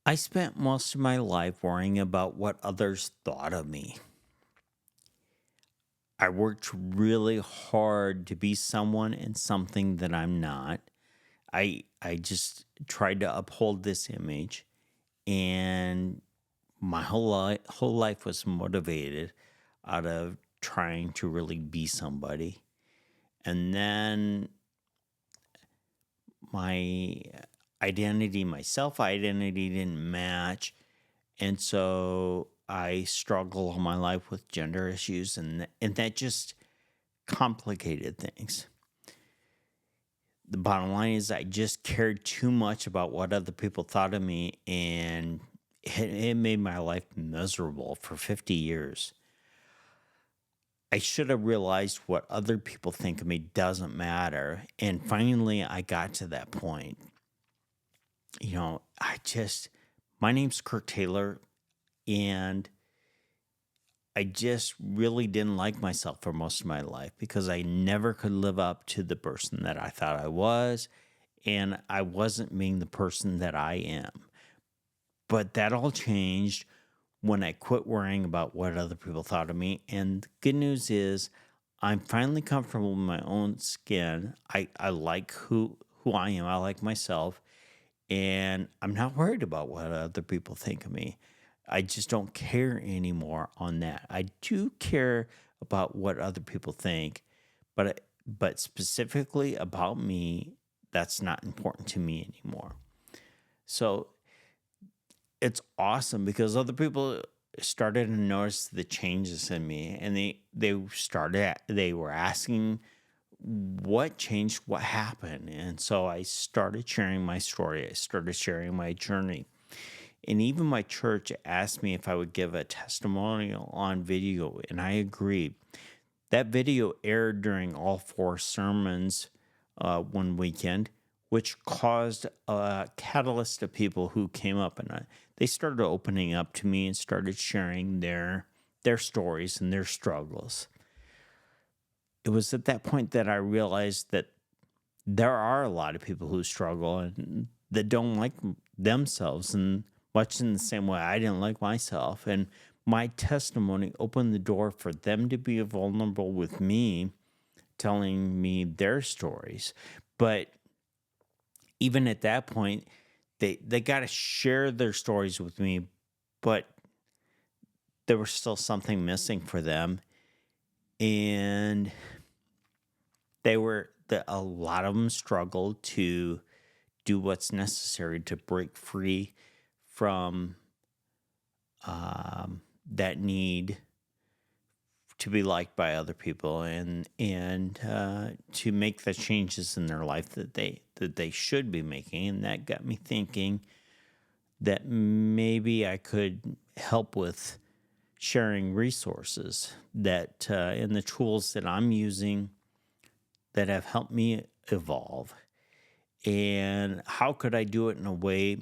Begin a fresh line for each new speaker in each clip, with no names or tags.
I spent most of my life worrying about what others thought of me. I worked really hard to be someone and something that I'm not. I just tried to uphold this image, and my whole life was motivated out of trying to really be somebody. And then my my self identity didn't match. And so I struggle all my life with gender issues, and that just complicated things. The bottom line is I just cared too much about what other people thought of me, and it made my life miserable for 50 years. I should have realized what other people think of me doesn't matter. And finally, I got to that point. My name's Kurt Taylor, and I just really didn't like myself for most of my life because I never could live up to the person that I thought I was, and I wasn't being the person that I am. But that all changed when I quit worrying about what other people thought of me. And the good news is I'm finally comfortable in my own skin. I like who I am. I like myself. And I'm not worried about what other people think of me. I just don't care anymore on that. I do care about what other people think, but specifically about me, that's not important to me anymore. So it's awesome because other people started to notice the changes in me, and they were asking what changed, what happened. And so I started sharing my story. I started sharing my journey. And even my church asked me if I would give a testimonial on video, and I agreed. That video aired during all four sermons one weekend, which caused a catalyst of people who came up, and they started opening up to me and started sharing their stories and their struggles. It was at that point that I realized that there are a lot of people who struggle and that don't like themselves, and much in the same way I didn't like myself. And my testimony opened the door for them to be vulnerable with me, telling me their stories. But even at that point, they got to share their stories with me, but there was still something missing for them. And a lot of them struggled to do what's necessary to break free from that need to be liked by other people, and to make the changes in their life that they should be making. And that got me thinking that maybe I could help with sharing resources that and the tools that I'm using that have helped me evolve. And how could I do it in a way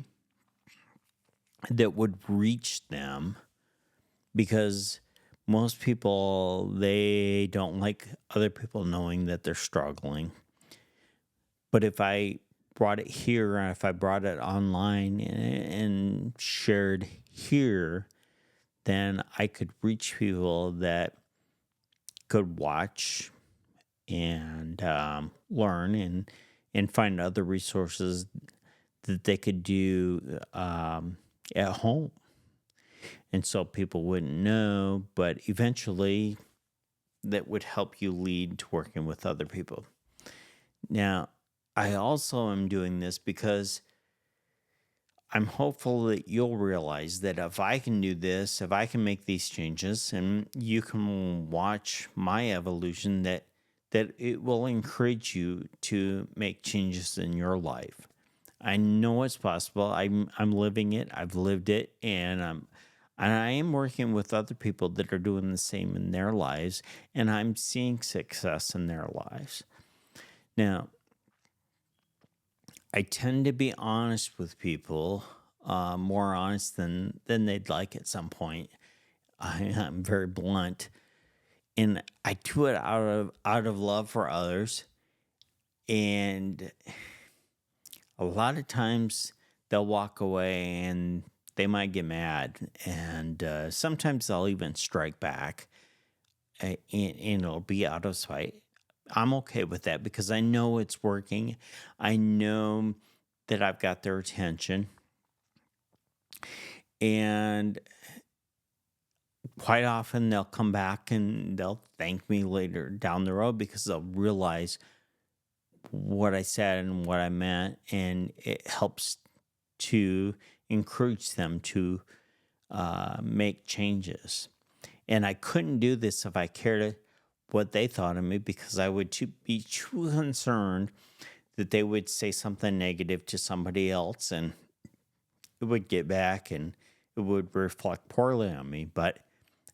that would reach them? Because most people, they don't like other people knowing that they're struggling. But if I brought it here, or if I brought it online and shared here, then I could reach people that could watch and learn and find other resources that they could do at home. And so people wouldn't know, but eventually that would help you lead to working with other people. Now, I also am doing this because I'm hopeful that you'll realize that if I can do this, if I can make these changes, and you can watch my evolution, that it will encourage you to make changes in your life. I know it's possible. I'm living it. I've lived it, and I am working with other people that are doing the same in their lives, and I'm seeing success in their lives. Now, I tend to be honest with people, more honest than they'd like at some point. I'm very blunt, and I do it out of love for others. And a lot of times they'll walk away and they might get mad, and sometimes they'll even strike back, and it'll be out of spite. I'm okay with that because I know it's working. I know that I've got their attention, and quite often they'll come back and they'll thank me later down the road because they'll realize what I said and what I meant, and it helps to encourage them to make changes. And I couldn't do this if I cared what they thought of me, because I would be too concerned that they would say something negative to somebody else and it would get back and it would reflect poorly on me. But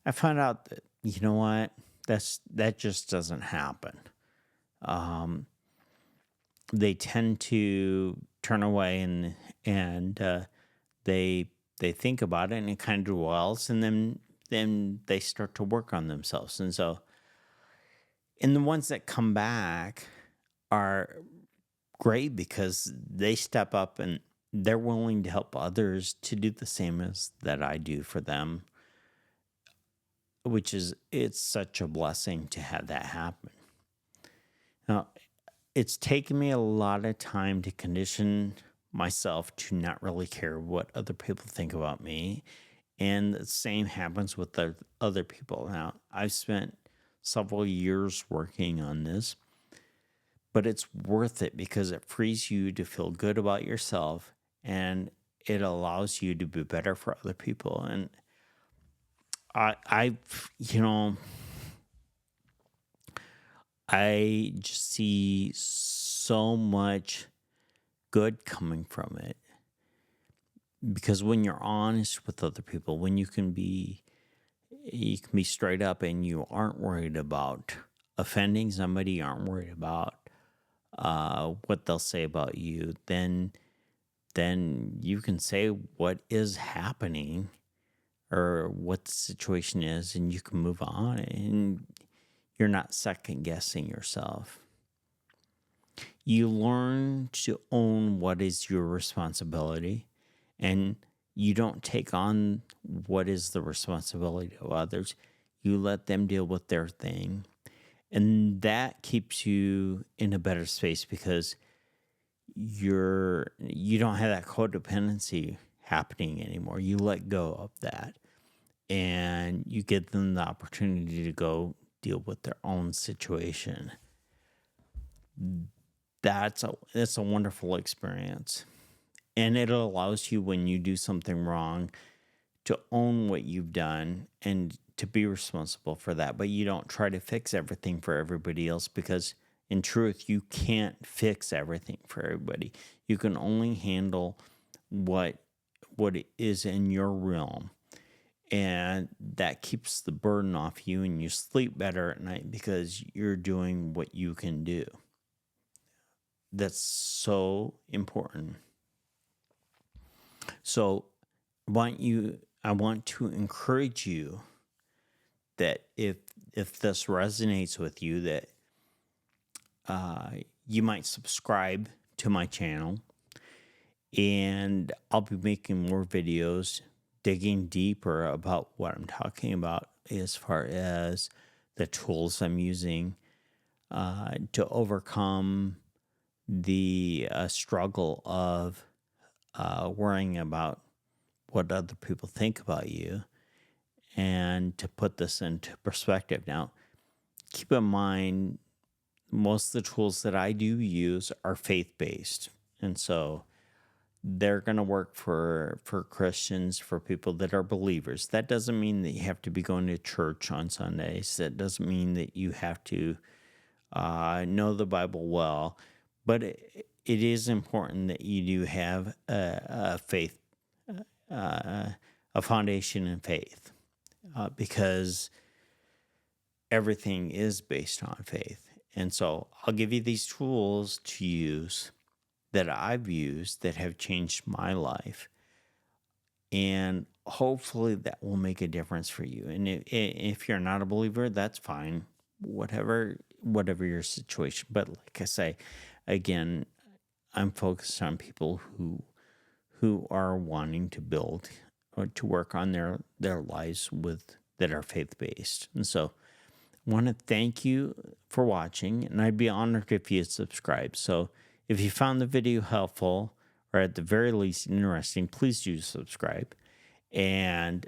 I found out that, you know what, that just doesn't happen. They tend to turn away and they think about it and it kind of dwells, and then they start to work on themselves. And the ones that come back are great because they step up and they're willing to help others to do the same as that I do for them, it's such a blessing to have that happen. Now, it's taken me a lot of time to condition myself to not really care what other people think about me. And the same happens with the other people. Now, I've spent several years working on this, but it's worth it because it frees you to feel good about yourself and it allows you to be better for other people. And I just see so much good coming from it, because when you're honest with other people, when you can be straight up and you aren't worried about offending somebody, you aren't worried about what they'll say about you, then you can say what is happening or what the situation is, and you can move on, and you're not second guessing yourself. You learn to own what is your responsibility, and you don't take on what is the responsibility of others. You let them deal with their thing. And that keeps you in a better space because you don't have that codependency happening anymore. You let go of that and you give them the opportunity to go deal with their own situation. That's a wonderful experience. And it allows you, when you do something wrong, to own what you've done and to be responsible for that. But you don't try to fix everything for everybody else, because in truth, you can't fix everything for everybody. You can only handle what is in your realm. And that keeps the burden off you, and you sleep better at night because you're doing what you can do. That's so important. So I want to encourage you that if this resonates with you, that you might subscribe to my channel, and I'll be making more videos digging deeper about what I'm talking about as far as the tools I'm using to overcome the struggle of worrying about what other people think about you, and to put this into perspective. Now, keep in mind, most of the tools that I do use are faith-based, and so they're going to work for Christians, for people that are believers. That doesn't mean that you have to be going to church on Sundays. That doesn't mean that you have to know the Bible well, but it is important that you do have a faith, a foundation in faith, because everything is based on faith. And so I'll give you these tools to use that I've used that have changed my life. And hopefully that will make a difference for you. And if you're not a believer, that's fine. Whatever your situation. But like I say, again, I'm focused on people who are wanting to build or to work on their lives with that are faith-based. And so I want to thank you for watching, and I'd be honored if you subscribe. So if you found the video helpful, or at the very least interesting, please do subscribe. And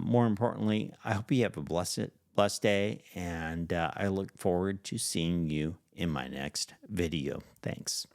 more importantly, I hope you have a blessed day, and I look forward to seeing you in my next video. Thanks.